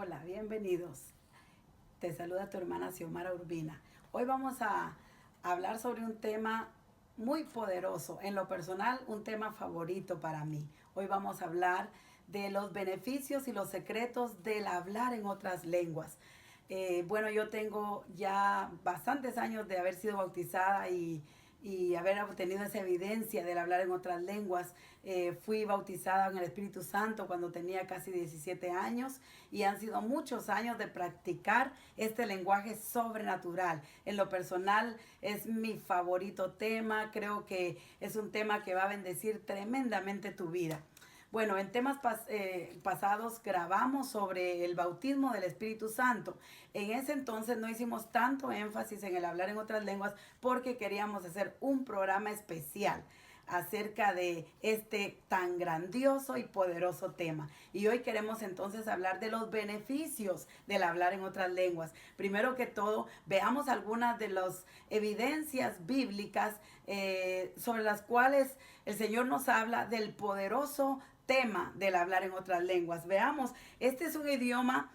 Hola, bienvenidos. Te saluda tu hermana Xiomara Urbina. Hoy vamos a hablar sobre un tema muy poderoso. En lo personal, un tema favorito para mí. Hoy vamos a hablar de los beneficios y los secretos del hablar en otras lenguas. Bueno, yo tengo ya bastantes años de haber sido bautizada y haber obtenido esa evidencia del hablar en otras lenguas. Fui bautizada en el Espíritu Santo cuando tenía casi 17 años y han sido muchos años de practicar este lenguaje sobrenatural. En lo personal es mi favorito tema, creo que es un tema que va a bendecir tremendamente tu vida. Bueno, en temas pasados grabamos sobre el bautismo del Espíritu Santo. En ese entonces no hicimos tanto énfasis en el hablar en otras lenguas porque queríamos hacer un programa especial acerca de este tan grandioso y poderoso tema. Y hoy queremos entonces hablar de los beneficios del hablar en otras lenguas. Primero que todo, veamos algunas de las evidencias bíblicas sobre las cuales el Señor nos habla del poderoso tema del hablar en otras lenguas. Veamos, este es un idioma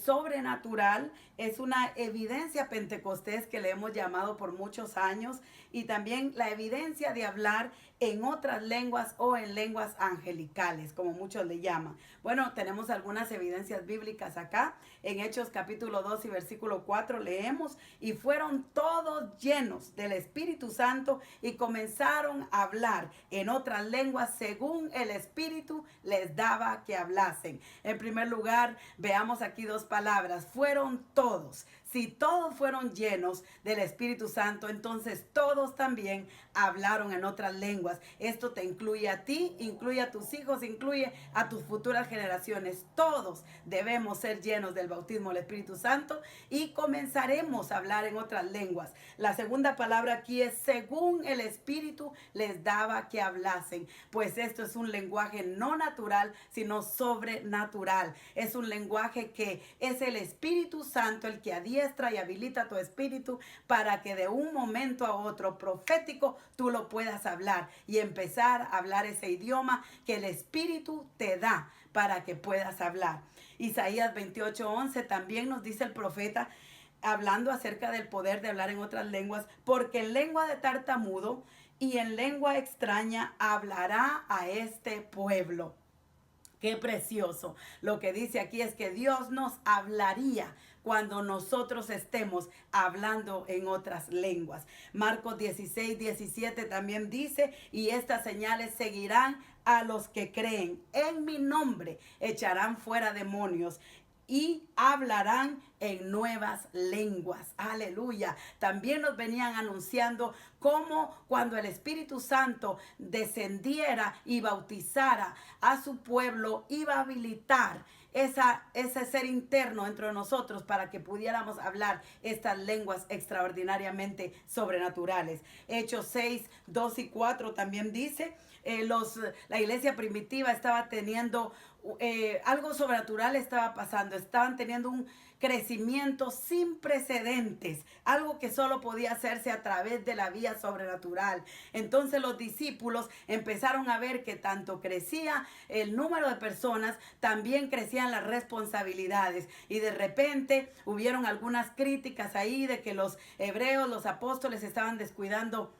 sobrenatural, es una evidencia pentecostés que le hemos llamado por muchos años y también la evidencia de hablar en otras lenguas o en lenguas angelicales, como muchos le llaman. Bueno, tenemos algunas evidencias bíblicas acá. En Hechos capítulo 2 y versículo 4 leemos, y fueron todos llenos del Espíritu Santo y comenzaron a hablar en otras lenguas según el Espíritu les daba que hablasen. En primer lugar, veamos aquí dos palabras, fueron todos. Si todos fueron llenos del Espíritu Santo, entonces todos también hablaron en otras lenguas. Esto te incluye a ti, incluye a tus hijos, incluye a tus futuras generaciones. Todos debemos ser llenos del bautismo del Espíritu Santo y comenzaremos a hablar en otras lenguas. La segunda palabra aquí es según el Espíritu les daba que hablasen. Pues esto es un lenguaje no natural, sino sobrenatural. Es un lenguaje que es el Espíritu Santo el que adiestra y habilita tu espíritu para que de un momento a otro profético tú lo puedas hablar y empezar a hablar ese idioma que el Espíritu te da para que puedas hablar. Isaías 28:11 también nos dice el profeta, hablando acerca del poder de hablar en otras lenguas, porque en lengua de tartamudo y en lengua extraña hablará a este pueblo. Qué precioso. Lo que dice aquí es que Dios nos hablaría cuando nosotros estemos hablando en otras lenguas. Marcos 16:17 también dice, y estas señales seguirán a los que creen. En mi nombre echarán fuera demonios y hablarán en nuevas lenguas. Aleluya. También nos venían anunciando cómo cuando el Espíritu Santo descendiera y bautizara a su pueblo, iba a habilitar ese ser interno entre nosotros para que pudiéramos hablar estas lenguas extraordinariamente sobrenaturales. Hechos 6:2 y 4 también dice, la iglesia primitiva estaba teniendo algo sobrenatural, estaba pasando, estaban teniendo un crecimiento sin precedentes, algo que solo podía hacerse a través de la vía sobrenatural. Entonces los discípulos empezaron a ver que tanto crecía el número de personas, también crecían las responsabilidades, y de repente hubieron algunas críticas ahí de que los hebreos, los apóstoles estaban descuidando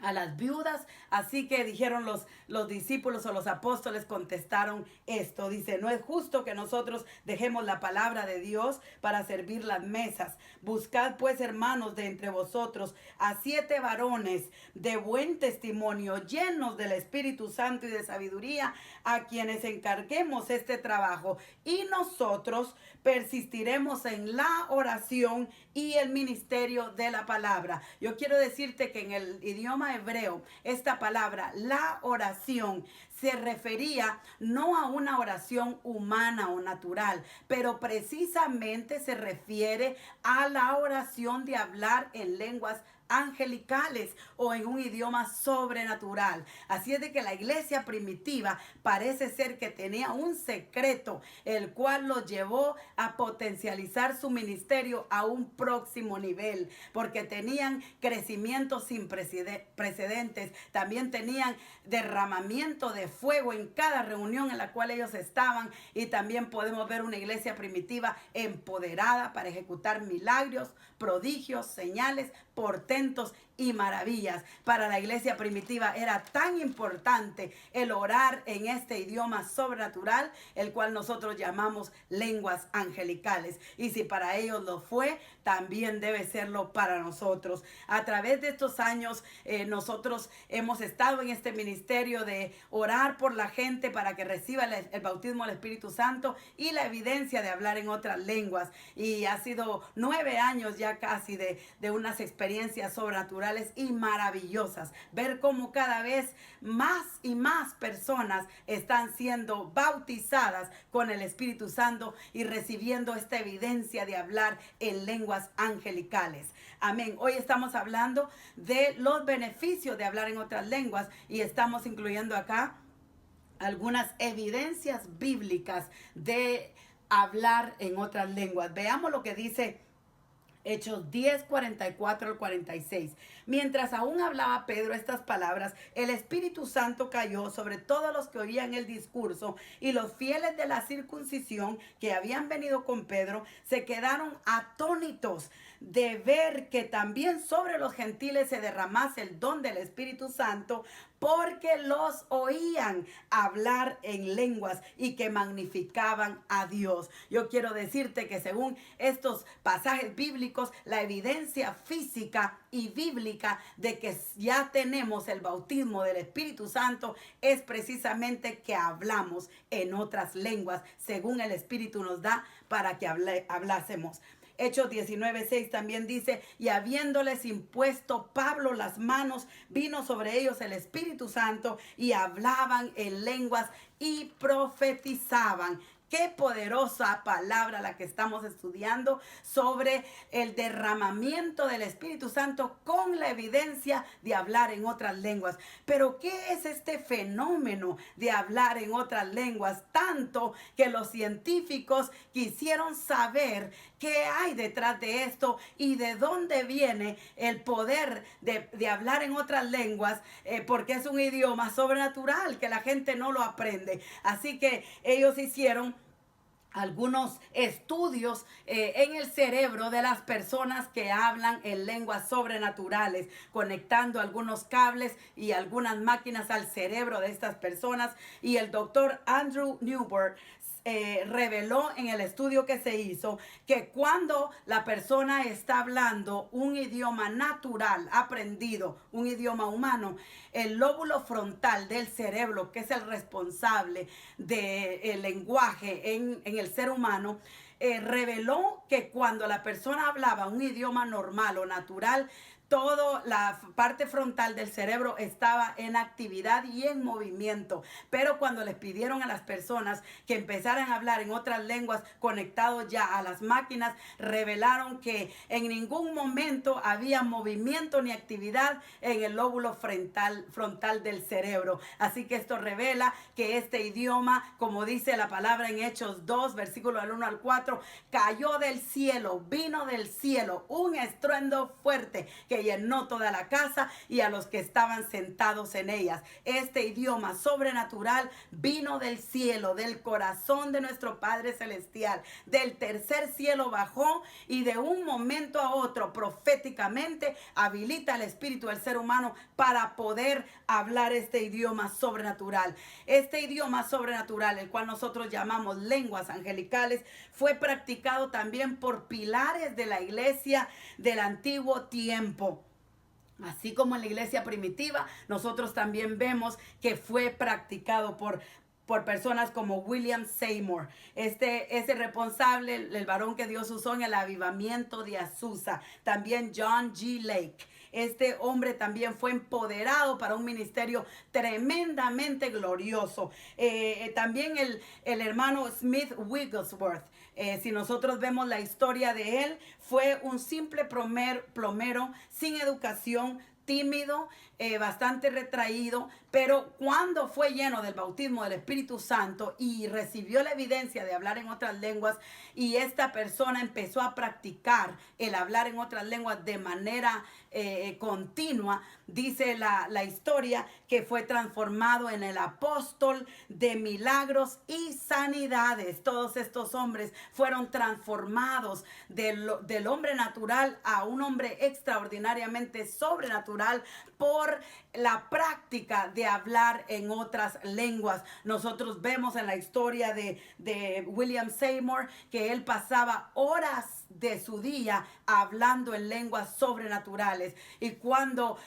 a las viudas, así que dijeron los discípulos o los apóstoles, contestaron esto, dice, no es justo que nosotros dejemos la palabra de Dios para servir las mesas. Buscad pues, hermanos, de entre vosotros a 7 varones de buen testimonio, llenos del Espíritu Santo y de sabiduría, a quienes encarguemos este trabajo, y nosotros persistiremos en la oración y el ministerio de la palabra. Yo quiero decirte que en el idioma hebreo, esta palabra, la oración, se refería no a una oración humana o natural, pero precisamente se refiere a la oración de hablar en lenguas angelicales o en un idioma sobrenatural. Así es de que la iglesia primitiva parece ser que tenía un secreto, el cual los llevó a potencializar su ministerio a un próximo nivel, porque tenían crecimiento sin precedentes, también tenían derramamiento de fuego en cada reunión en la cual ellos estaban, y también podemos ver una iglesia primitiva empoderada para ejecutar milagros, prodigios, señales, portentos y maravillas. Para la iglesia primitiva era tan importante el orar en este idioma sobrenatural, el cual nosotros llamamos lenguas angelicales. Y si para ellos lo fue, también debe serlo para nosotros. A través de estos años, nosotros hemos estado en este ministerio de orar por la gente para que reciba el bautismo del Espíritu Santo y la evidencia de hablar en otras lenguas. Y ha sido 9 años ya casi de unas experiencias sobrenaturales y maravillosas. Ver cómo cada vez más y más personas están siendo bautizadas con el Espíritu Santo y recibiendo esta evidencia de hablar en lenguas angelicales. Amén. Hoy estamos hablando de los beneficios de hablar en otras lenguas y estamos incluyendo acá algunas evidencias bíblicas de hablar en otras lenguas. Veamos lo que dice Hechos 10, 44 al 46. Mientras aún hablaba Pedro estas palabras, el Espíritu Santo cayó sobre todos los que oían el discurso, y los fieles de la circuncisión que habían venido con Pedro se quedaron atónitos de ver que también sobre los gentiles se derramase el don del Espíritu Santo, porque los oían hablar en lenguas y que magnificaban a Dios. Yo quiero decirte que según estos pasajes bíblicos, la evidencia física y bíblica de que ya tenemos el bautismo del Espíritu Santo es precisamente que hablamos en otras lenguas, según el Espíritu nos da para que hablásemos. Hechos 19:6 también dice: y habiéndoles impuesto Pablo las manos, vino sobre ellos el Espíritu Santo y hablaban en lenguas y profetizaban. Qué poderosa palabra la que estamos estudiando sobre el derramamiento del Espíritu Santo con la evidencia de hablar en otras lenguas. Pero ¿qué es este fenómeno de hablar en otras lenguas? Tanto que los científicos quisieron saber qué hay detrás de esto y de dónde viene el poder de hablar en otras lenguas, porque es un idioma sobrenatural que la gente no lo aprende. Así que ellos hicieron algunos estudios en el cerebro de las personas que hablan en lenguas sobrenaturales, conectando algunos cables y algunas máquinas al cerebro de estas personas. Y el doctor Andrew Newberg reveló en el estudio que se hizo que cuando la persona está hablando un idioma natural, aprendido, un idioma humano, el lóbulo frontal del cerebro, que es el responsable del lenguaje en el ser humano, reveló que cuando la persona hablaba un idioma normal o natural, toda la parte frontal del cerebro estaba en actividad y en movimiento. Pero cuando les pidieron a las personas que empezaran a hablar en otras lenguas conectados ya a las máquinas, revelaron que en ningún momento había movimiento ni actividad en el lóbulo frontal del cerebro. Así que esto revela que este idioma, como dice la palabra en Hechos 2, versículo del 1 al 4, cayó del cielo, vino del cielo, un estruendo fuerte que llenó toda la casa y a los que estaban sentados en ellas. Este idioma sobrenatural vino del cielo, del corazón de nuestro Padre Celestial. Del tercer cielo bajó y de un momento a otro proféticamente habilita el espíritu del ser humano para poder hablar este idioma sobrenatural. Este idioma sobrenatural, el cual nosotros llamamos lenguas angelicales, fue practicado también por pilares de la iglesia del antiguo tiempo. Así como en la iglesia primitiva, nosotros también vemos que fue practicado por personas como William Seymour. Este es el responsable, el varón que Dios usó en el avivamiento de Azusa. También John G. Lake. Este hombre también fue empoderado para un ministerio tremendamente glorioso. También el hermano Smith Wigglesworth, si nosotros vemos la historia de él, fue un simple plomero sin educación, tímido, bastante retraído, pero cuando fue lleno del bautismo del Espíritu Santo y recibió la evidencia de hablar en otras lenguas, y esta persona empezó a practicar el hablar en otras lenguas de manera continua, dice la historia que fue transformado en el apóstol de milagros y sanidades. Todos estos hombres fueron transformados del hombre natural a un hombre extraordinariamente sobrenatural por la práctica de hablar en otras lenguas. Nosotros vemos en la historia de William Seymour que él pasaba horas de su día hablando en lenguas sobrenaturales, y cuando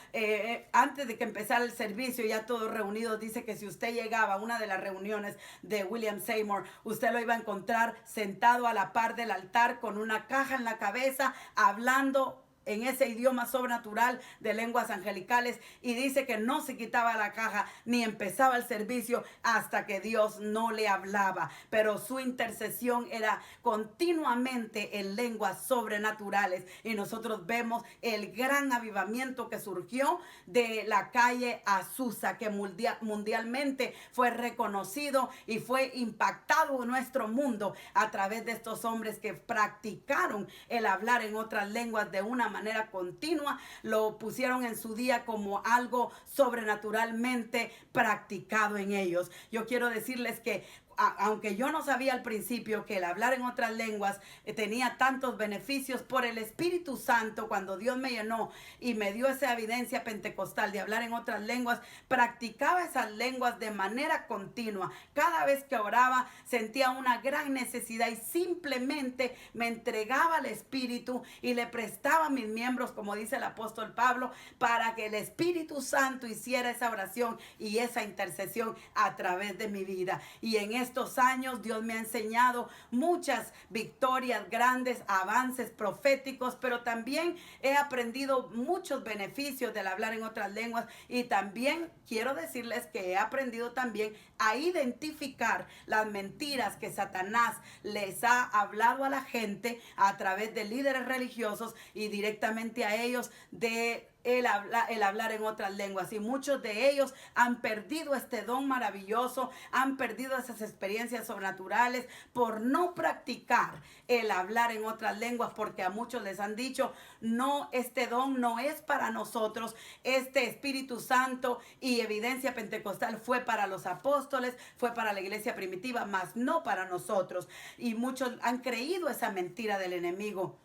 antes de que empezara el servicio, ya todos reunidos, dice que si usted llegaba a una de las reuniones de William Seymour, usted lo iba a encontrar sentado a la par del altar con una caja en la cabeza, hablando en ese idioma sobrenatural de lenguas angelicales, y dice que no se quitaba la caja ni empezaba el servicio hasta que Dios no le hablaba, pero su intercesión era continuamente en lenguas sobrenaturales. Y nosotros vemos el gran avivamiento que surgió de la calle Azusa, que mundialmente fue reconocido y fue impactado en nuestro mundo a través de estos hombres que practicaron el hablar en otras lenguas de una manera continua. Lo pusieron en su día como algo sobrenaturalmente practicado en ellos. Yo quiero decirles que aunque yo no sabía al principio que el hablar en otras lenguas tenía tantos beneficios, por el Espíritu Santo, cuando Dios me llenó y me dio esa evidencia pentecostal de hablar en otras lenguas, practicaba esas lenguas de manera continua. Cada vez que oraba sentía una gran necesidad y simplemente me entregaba al Espíritu y le prestaba mis miembros, como dice el apóstol Pablo, para que el Espíritu Santo hiciera esa oración y esa intercesión a través de mi vida. Y en estos años Dios me ha enseñado muchas victorias, grandes avances proféticos, pero también he aprendido muchos beneficios del hablar en otras lenguas, y también quiero decirles que he aprendido también a identificar las mentiras que Satanás les ha hablado a la gente a través de líderes religiosos y directamente a ellos de el hablar en otras lenguas. Y muchos de ellos han perdido este don maravilloso, han perdido esas experiencias sobrenaturales por no practicar el hablar en otras lenguas, porque a muchos les han dicho: no, este don no es para nosotros, este Espíritu Santo y evidencia pentecostal fue para los apóstoles, fue para la iglesia primitiva, mas no para nosotros. Y muchos han creído esa mentira del enemigo.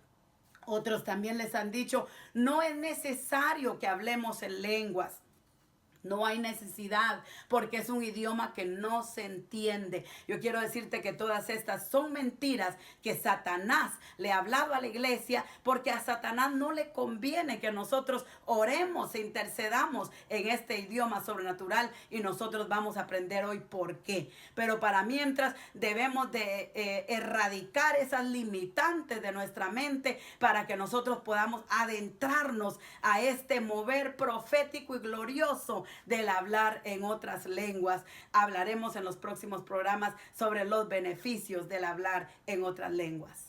Otros también les han dicho: no es necesario que hablemos en lenguas. No hay necesidad, porque es un idioma que no se entiende. Yo quiero decirte que todas estas son mentiras que Satanás le ha hablado a la iglesia, porque a Satanás no le conviene que nosotros oremos e intercedamos en este idioma sobrenatural, y nosotros vamos a aprender hoy por qué. Pero para mientras debemos de erradicar esas limitantes de nuestra mente para que nosotros podamos adentrarnos a este mover profético y glorioso del hablar en otras lenguas. Hablaremos en los próximos programas sobre los beneficios del hablar en otras lenguas.